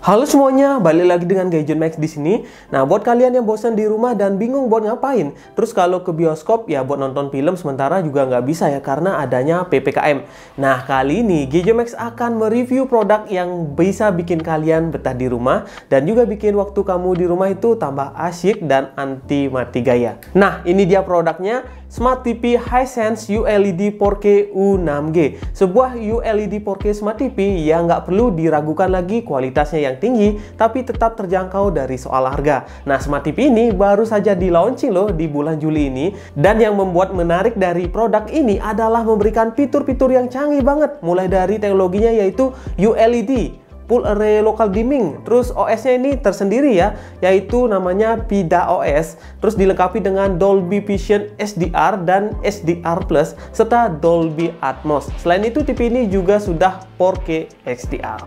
Halo semuanya, balik lagi dengan Gadget Max di sini. Nah, buat kalian yang bosan di rumah dan bingung buat ngapain, terus kalau ke bioskop ya buat nonton film sementara juga nggak bisa ya karena adanya PPKM. Nah, kali ini Gadget Max akan mereview produk yang bisa bikin kalian betah di rumah dan juga bikin waktu kamu di rumah itu tambah asyik dan anti mati gaya. Nah, ini dia produknya. Smart TV Hisense ULED 4K U6G. Sebuah ULED 4K Smart TV yang nggak perlu diragukan lagi kualitasnya yang tinggi, tapi tetap terjangkau dari soal harga. Nah, Smart TV ini baru saja di launching loh di bulan Juli ini. Dan yang membuat menarik dari produk ini adalah memberikan fitur-fitur yang canggih banget. Mulai dari teknologinya yaitu ULED, Full Array Local Dimming, terus OS-nya ini tersendiri ya, yaitu namanya PIDA-OS, terus dilengkapi dengan Dolby Vision SDR dan SDR Plus, serta Dolby Atmos. Selain itu, TV ini juga sudah 4K HDR.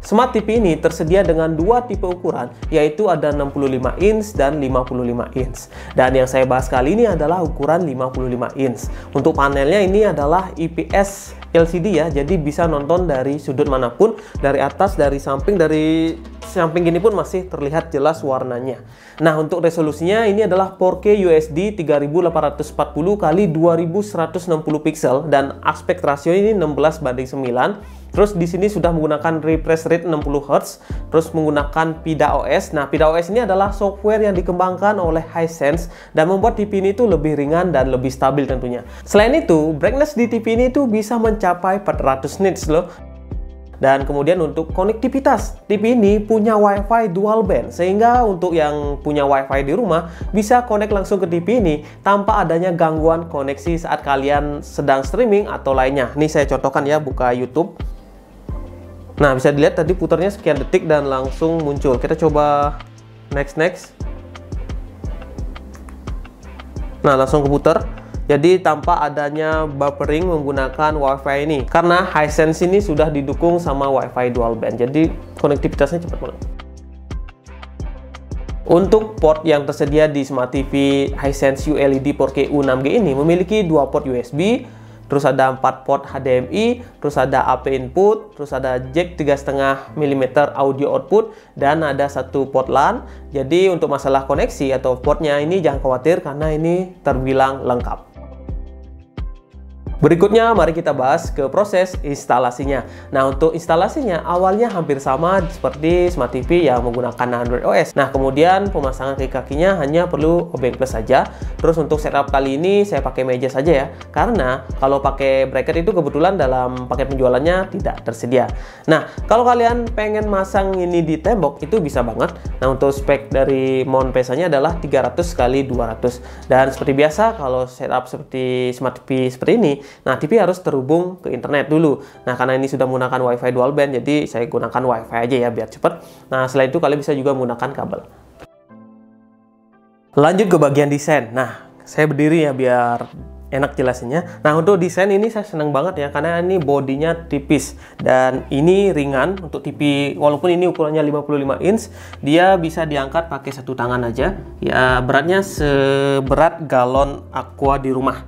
Smart TV ini tersedia dengan dua tipe ukuran, yaitu ada 65 inch dan 55 inch. Dan yang saya bahas kali ini adalah ukuran 55 inch. Untuk panelnya ini adalah IPS LCD ya, jadi bisa nonton dari sudut manapun, dari atas, dari samping gini pun masih terlihat jelas warnanya. Nah, untuk resolusinya ini adalah 4K UHD 3840 x 2160 pixel dan aspek rasio ini 16:9. Terus di sini sudah menggunakan refresh rate 60 Hz, terus menggunakan PIDA-OS. Nah, PIDA-OS ini adalah software yang dikembangkan oleh Hisense dan membuat TV ini tuh lebih ringan dan lebih stabil tentunya. Selain itu, brightness di TV ini tuh bisa mencapai 400 nits loh. Dan kemudian untuk konektivitas, TV ini punya WiFi dual band, sehingga untuk yang punya WiFi di rumah bisa connect langsung ke TV ini tanpa adanya gangguan koneksi saat kalian sedang streaming atau lainnya. Ini saya contohkan ya, buka YouTube. Nah, bisa dilihat tadi putarnya sekian detik dan langsung muncul. Kita coba next. Nah, langsung keputar. Jadi tanpa adanya buffering menggunakan WiFi ini. Karena Hisense ini sudah didukung sama WiFi dual band. Jadi konektivitasnya cepat banget. Untuk port yang tersedia di Smart TV Hisense ULED 4K U6G ini memiliki dua port USB, terus ada 4 port HDMI, terus ada AP input, terus ada jack 3,5 mm audio output, dan ada satu port LAN. Jadi untuk masalah koneksi atau portnya ini jangan khawatir karena ini terbilang lengkap. Berikutnya mari kita bahas ke proses instalasinya. Nah, untuk instalasinya awalnya hampir sama seperti Smart TV yang menggunakan Android OS. Nah, kemudian pemasangan kaki-kakinya hanya perlu obeng plus saja. Terus untuk setup kali ini saya pakai meja saja ya, karena kalau pakai bracket itu kebetulan dalam paket penjualannya tidak tersedia. Nah, kalau kalian pengen masang ini di tembok itu bisa banget. Nah, untuk spek dari mount pesanya adalah 300 x 200. Dan seperti biasa kalau setup seperti Smart TV seperti ini, nah, TV harus terhubung ke internet dulu. Nah, karena ini sudah menggunakan WiFi dual band, jadi saya gunakan WiFi aja ya biar cepet. Nah, selain itu kalian bisa juga menggunakan kabel. Lanjut ke bagian desain. Nah, saya berdiri ya biar enak jelasinnya. Nah, untuk desain ini saya senang banget ya karena ini bodinya tipis dan ini ringan untuk TV. Walaupun ini ukurannya 55 inch, dia bisa diangkat pakai satu tangan aja. Ya, beratnya seberat galon aqua di rumah.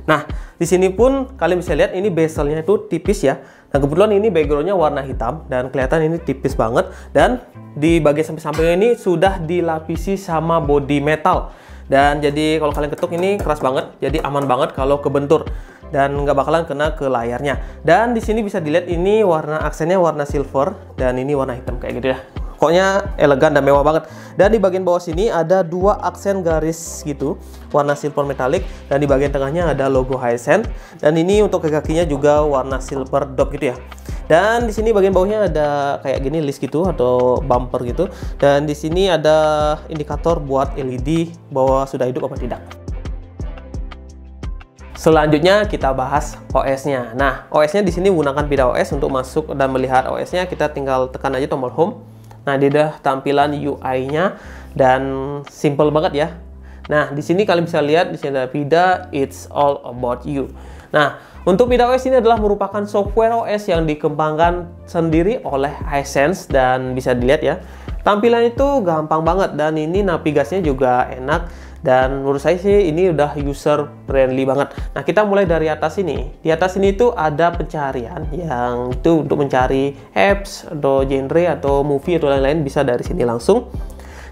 Nah, di sini pun kalian bisa lihat ini bezelnya itu tipis ya. Nah, kebetulan ini backgroundnya warna hitam dan kelihatan ini tipis banget. Dan di bagian samping-sampingnya ini sudah dilapisi sama body metal. Dan jadi kalau kalian ketuk ini keras banget, jadi aman banget kalau kebentur dan nggak bakalan kena ke layarnya. Dan di sini bisa dilihat ini warna aksennya warna silver dan ini warna hitam kayak gitu ya. Pokoknya elegan dan mewah banget. Dan di bagian bawah sini ada dua aksen garis gitu, warna silver metallic, dan di bagian tengahnya ada logo Hisense. Dan ini untuk kakinya juga warna silver dot gitu ya. Dan di sini bagian bawahnya ada kayak gini list gitu atau bumper gitu. Dan di sini ada indikator buat LED bahwa sudah hidup apa tidak. Selanjutnya kita bahas OS-nya. Nah, OS-nya di sini menggunakan PIDA-OS. Untuk masuk dan melihat OS-nya kita tinggal tekan aja tombol home. Nah, dia udah tampilan UI-nya dan simple banget ya. Nah, di sini kalian bisa lihat di sini ada PIDA, it's all about you. Nah, untuk PIDA-OS ini adalah merupakan software OS yang dikembangkan sendiri oleh Hisense dan bisa dilihat ya. Tampilan itu gampang banget dan ini navigasinya juga enak Dan menurut saya sih ini udah user friendly banget. Nah, kita mulai dari atas ini. Di atas ini tuh ada pencarian yang itu untuk mencari apps atau genre atau movie atau lain-lain, bisa dari sini langsung.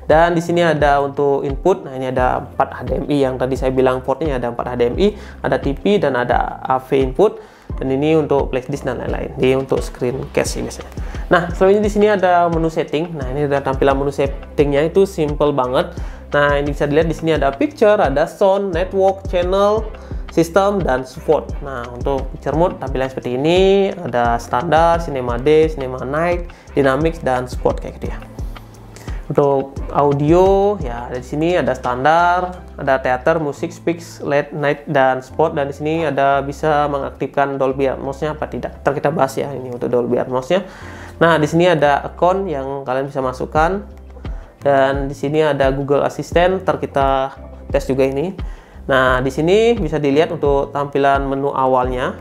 Dan di sini ada untuk input. Nah, ini ada 4 HDMI yang tadi saya bilang portnya ada 4 HDMI, ada TV dan ada AV input. Dan ini untuk flashdisk dan lain-lain. Ini untuk screencast ini biasanya. Nah, selanjutnya di sini ada menu setting. Nah, ini ada tampilan menu settingnya itu simple banget. Nah, ini bisa dilihat di sini ada picture, ada sound, network, channel, sistem, dan support. Nah, untuk picture mode tampilan seperti ini, ada standar, cinema day, cinema night, dynamics, dan sport kayak gitu ya. Untuk audio ya di sini ada standar, ada theater, musik, speaks, late night, dan sport. Dan di sini ada bisa mengaktifkan Dolby Atmos-nya apa tidak. Ntar kita bahas ya ini untuk Dolby Atmos-nya. Nah, di sini ada account yang kalian bisa masukkan. Dan di sini ada Google Assistant, ntar kita tes juga ini. Nah, di sini bisa dilihat untuk tampilan menu awalnya.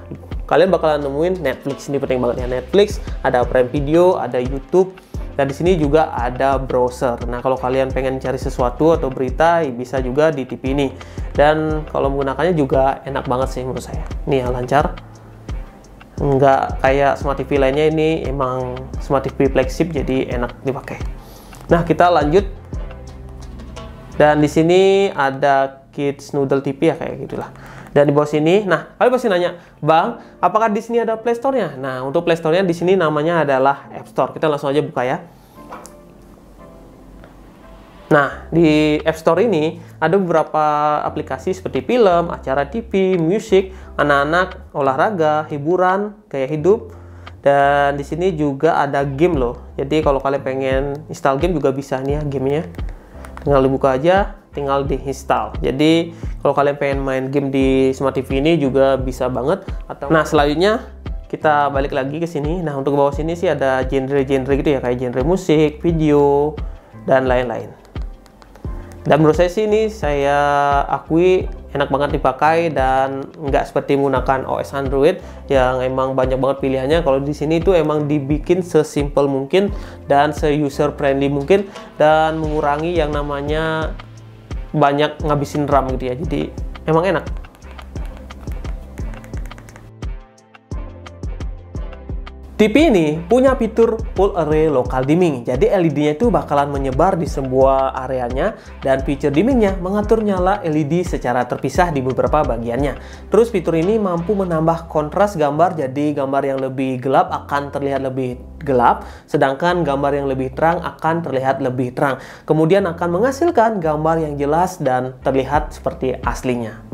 Kalian bakalan nemuin Netflix, ini penting banget ya. Netflix, ada Prime Video, ada YouTube. Dan di sini juga ada browser. Nah, kalau kalian pengen cari sesuatu atau berita, bisa juga di TV ini. Dan kalau menggunakannya juga enak banget sih menurut saya. Ini yang lancar. Nggak kayak Smart TV lainnya, ini emang Smart TV flagship, jadi enak dipakai. Nah, kita lanjut. Dan di sini ada Kids Noodle TV ya, kayak gitulah. Dan di bawah sini, nah kalian pasti nanya, Bang, apakah di sini ada Play Store-nya? Nah, untuk Play Store-nya di sini namanya adalah App Store. Kita langsung aja buka ya. Nah, di App Store ini ada beberapa aplikasi seperti film, acara TV, musik, anak-anak, olahraga, hiburan, gaya hidup. Dan di sini juga ada game loh. Jadi kalau kalian pengen install game juga bisa nih ya gamenya. Tinggal dibuka aja, tinggal diinstal. Jadi kalau kalian pengen main game di Smart TV ini juga bisa banget. Nah, selanjutnya kita balik lagi ke sini. Nah, untuk ke bawah sini sih ada genre-genre gitu ya, kayak genre musik, video, dan lain-lain. Dan menurut saya sih ini saya akui enak banget dipakai dan nggak seperti menggunakan OS Android yang emang banyak banget pilihannya. Kalau di sini tuh emang dibikin sesimpel mungkin dan se-user friendly mungkin dan mengurangi yang namanya banyak ngabisin RAM gitu ya. Jadi emang enak. TV ini punya fitur full array local dimming, jadi LED-nya itu bakalan menyebar di sebuah areanya dan feature dimmingnya mengatur nyala LED secara terpisah di beberapa bagiannya. Terus fitur ini mampu menambah kontras gambar, jadi gambar yang lebih gelap akan terlihat lebih gelap, sedangkan gambar yang lebih terang akan terlihat lebih terang. Kemudian akan menghasilkan gambar yang jelas dan terlihat seperti aslinya.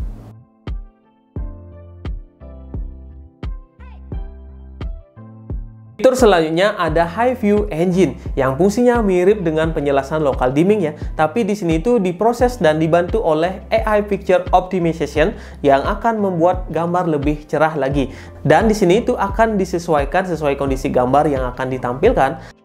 Fitur selanjutnya ada High View Engine yang fungsinya mirip dengan penjelasan local dimming ya, tapi di sini itu diproses dan dibantu oleh AI Picture Optimization yang akan membuat gambar lebih cerah lagi. Dan di sini itu akan disesuaikan sesuai kondisi gambar yang akan ditampilkan.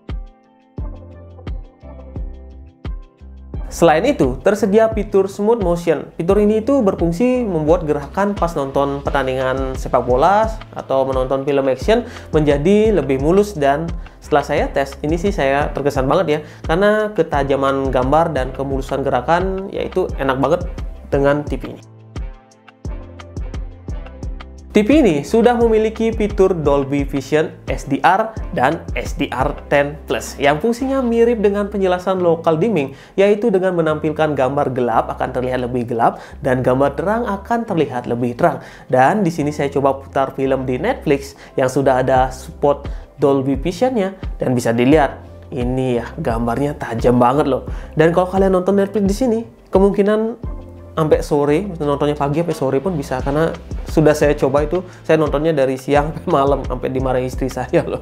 Selain itu, tersedia fitur Smooth Motion. Fitur ini itu berfungsi membuat gerakan pas nonton pertandingan sepak bola atau menonton film action menjadi lebih mulus, dan setelah saya tes, ini sih saya terkesan banget ya, karena ketajaman gambar dan kemulusan gerakan yaitu enak banget dengan TV ini. TV ini sudah memiliki fitur Dolby Vision SDR dan SDR10 Plus yang fungsinya mirip dengan penjelasan local dimming, yaitu dengan menampilkan gambar gelap akan terlihat lebih gelap dan gambar terang akan terlihat lebih terang. Dan di sini saya coba putar film di Netflix yang sudah ada support Dolby Vision-nya dan bisa dilihat ini ya gambarnya tajam banget loh. Dan kalau kalian nonton Netflix di sini kemungkinan sampai sore, nontonnya pagi sampai sore pun bisa, karena sudah saya coba itu, saya nontonnya dari siang sampai malam, sampai dimarahin istri saya loh.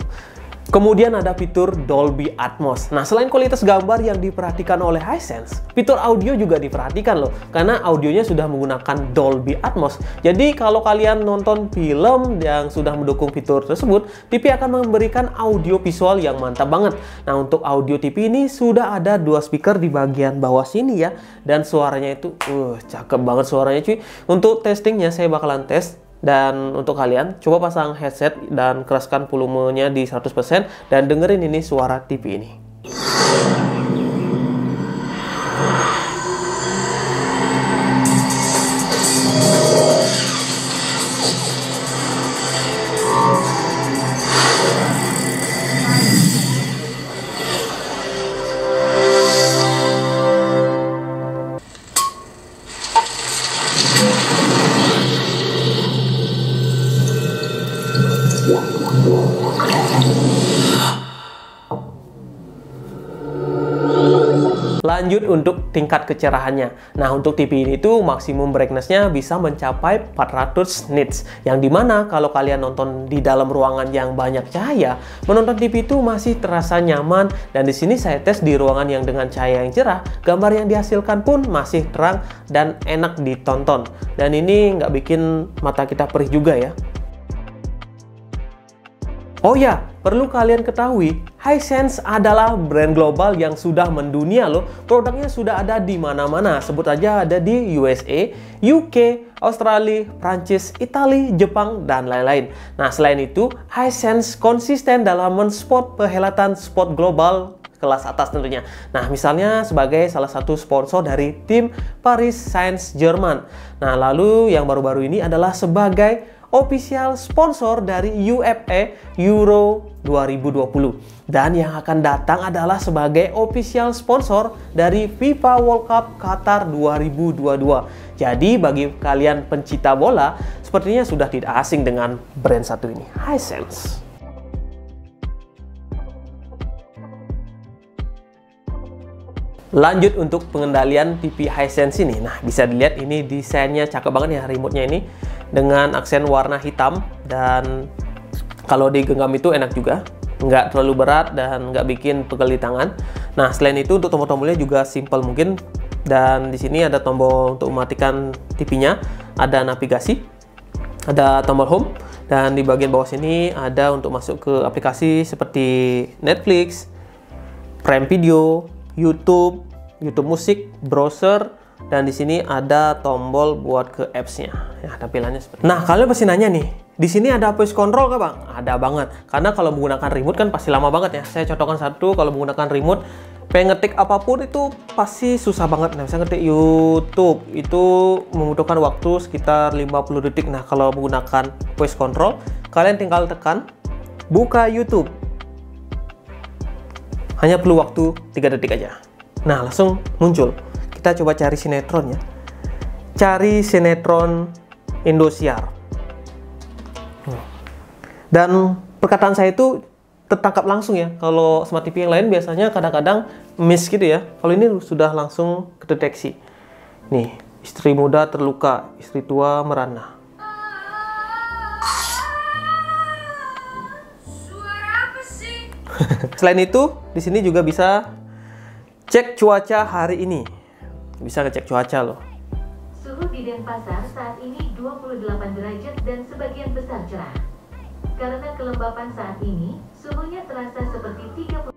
Kemudian ada fitur Dolby Atmos. Nah, selain kualitas gambar yang diperhatikan oleh Hisense, fitur audio juga diperhatikan loh, karena audionya sudah menggunakan Dolby Atmos. Jadi kalau kalian nonton film yang sudah mendukung fitur tersebut, TV akan memberikan audio visual yang mantap banget. Nah, untuk audio TV ini sudah ada 2 speaker di bagian bawah sini ya, dan suaranya itu cakep banget suaranya cuy. Untuk testingnya saya bakalan tes. Dan untuk kalian, coba pasang headset dan keraskan volumenya di 100% dan dengerin ini suara TV ini. Lanjut untuk tingkat kecerahannya. Nah, untuk TV ini tuh maksimum brightness-nya bisa mencapai 400 nits. Yang dimana kalau kalian nonton di dalam ruangan yang banyak cahaya, menonton TV itu masih terasa nyaman. Dan di sini saya tes di ruangan yang dengan cahaya yang cerah, gambar yang dihasilkan pun masih terang dan enak ditonton. Dan ini nggak bikin mata kita perih juga ya. Oh ya, perlu kalian ketahui, Hisense adalah brand global yang sudah mendunia loh. Produknya sudah ada di mana-mana. Sebut aja ada di USA, UK, Australia, Prancis, Italia, Jepang, dan lain-lain. Nah, selain itu, Hisense konsisten dalam mensupport perhelatan sport global kelas atas tentunya. Nah, misalnya sebagai salah satu sponsor dari tim Paris Saint-Germain. Nah, lalu yang baru-baru ini adalah sebagai official sponsor dari UEFA Euro 2020. Dan yang akan datang adalah sebagai official sponsor dari FIFA World Cup Qatar 2022. Jadi bagi kalian pencinta bola, sepertinya sudah tidak asing dengan brand satu ini, Hisense. Lanjut untuk pengendalian TV Hisense ini. Nah, bisa dilihat ini desainnya cakep banget ya, remote-nya ini dengan aksen warna hitam, dan kalau digenggam itu enak juga, nggak terlalu berat dan nggak bikin pegel di tangan. Nah, selain itu untuk tombol-tombolnya juga simple mungkin, dan di sini ada tombol untuk mematikan TV-nya, ada navigasi, ada tombol home, dan di bagian bawah sini ada untuk masuk ke aplikasi seperti Netflix, Prime Video, YouTube musik, browser, dan di sini ada tombol buat ke apps-nya. Ya, tampilannya seperti. Nah, kalian pasti nanya nih, di sini ada voice control kah, Bang? Ada banget. Karena kalau menggunakan remote kan pasti lama banget ya. Saya contohkan satu, kalau menggunakan remote, pengen ngetik apapun itu pasti susah banget. Nah, misalnya ngetik YouTube, itu membutuhkan waktu sekitar 50 detik. Nah, kalau menggunakan voice control, kalian tinggal tekan, buka YouTube. Hanya perlu waktu 3 detik aja. Nah, langsung muncul. Kita coba cari sinetron ya. Cari sinetron Indosiar. Dan perkataan saya itu tertangkap langsung ya. Kalau smart TV yang lain biasanya kadang-kadang miss gitu ya. Kalau ini sudah langsung kedeteksi. Nih, istri muda terluka, istri tua merana. Selain itu, di sini juga bisa cek cuaca hari ini. Bisa ngecek cuaca loh. Suhu di Denpasar saat ini 28 derajat dan sebagian besar cerah. Karena kelembapan saat ini, suhunya terasa seperti 30.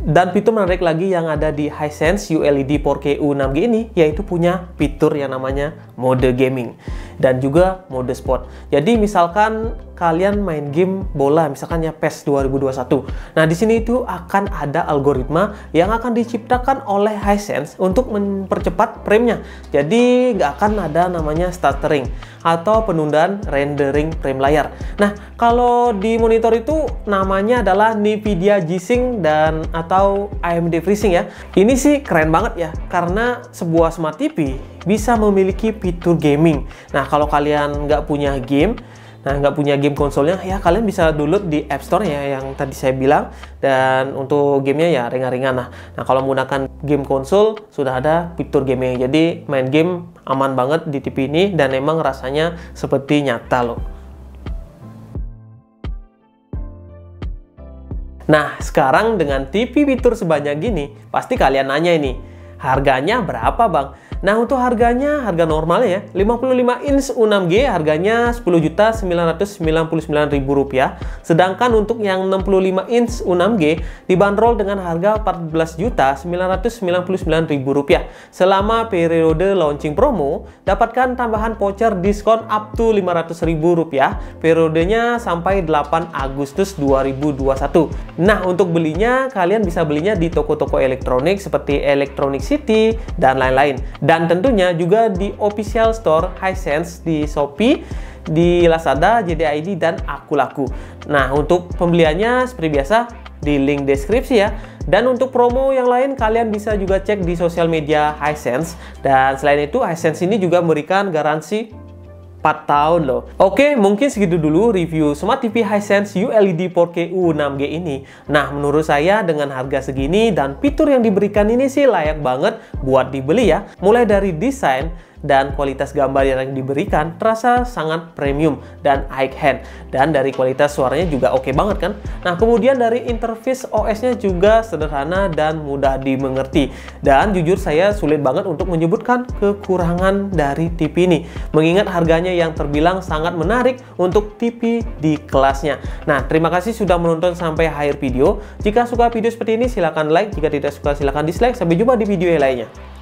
Dan fitur menarik lagi yang ada di Hisense ULED 4K U6G ini, yaitu punya fitur yang namanya mode gaming dan juga mode sport. Jadi misalkan kalian main game bola, misalkan ya PES 2021. Nah, di sini itu akan ada algoritma yang akan diciptakan oleh Hisense untuk mempercepat frame-nya. Jadi nggak akan ada namanya stuttering atau penundaan rendering frame layar. Nah, kalau di monitor itu namanya adalah Nvidia G-Sync dan atau AMD FreeSync ya. Ini sih keren banget ya, karena sebuah smart TV bisa memiliki fitur gaming. Nah, kalau kalian nggak punya game, konsolnya, ya kalian bisa download di App Store ya, yang tadi saya bilang. Dan untuk gamenya ya ringan-ringan. Nah, kalau menggunakan game konsol sudah ada fitur gaming. Jadi main game aman banget di TV ini dan emang rasanya seperti nyata loh. Nah, sekarang dengan TV fitur sebanyak gini, pasti kalian nanya ini, harganya berapa, Bang? Nah, untuk harganya, harga normalnya ya, 55 inch U6G harganya Rp10.999.000. Sedangkan untuk yang 65 inch U6G dibanderol dengan harga Rp14.999.000. Selama periode launching promo, dapatkan tambahan voucher diskon up to Rp500.000. Periodenya sampai 8 Agustus 2021. Nah, untuk belinya, kalian bisa belinya di toko-toko elektronik seperti Electronic City dan lain-lain. Dan tentunya juga di official store Hisense di Shopee, di Lazada, JD.ID, dan Akulaku. Nah, untuk pembeliannya seperti biasa di link deskripsi ya. Dan untuk promo yang lain kalian bisa juga cek di sosial media Hisense. Dan selain itu, Hisense ini juga memberikan garansi 4 tahun loh. Oke, mungkin segitu dulu review Smart TV Hisense ULED 4K U6G ini. Nah, menurut saya dengan harga segini dan fitur yang diberikan ini sih layak banget buat dibeli ya. Mulai dari desain dan kualitas gambar yang diberikan terasa sangat premium dan high-end, dan dari kualitas suaranya juga oke banget kan. Nah, kemudian dari interface OS-nya juga sederhana dan mudah dimengerti, dan jujur saya sulit banget untuk menyebutkan kekurangan dari TV ini mengingat harganya yang terbilang sangat menarik untuk TV di kelasnya. Nah, terima kasih sudah menonton sampai akhir video. Jika suka video seperti ini silahkan like, jika tidak suka silahkan dislike. Sampai jumpa di video yang lainnya.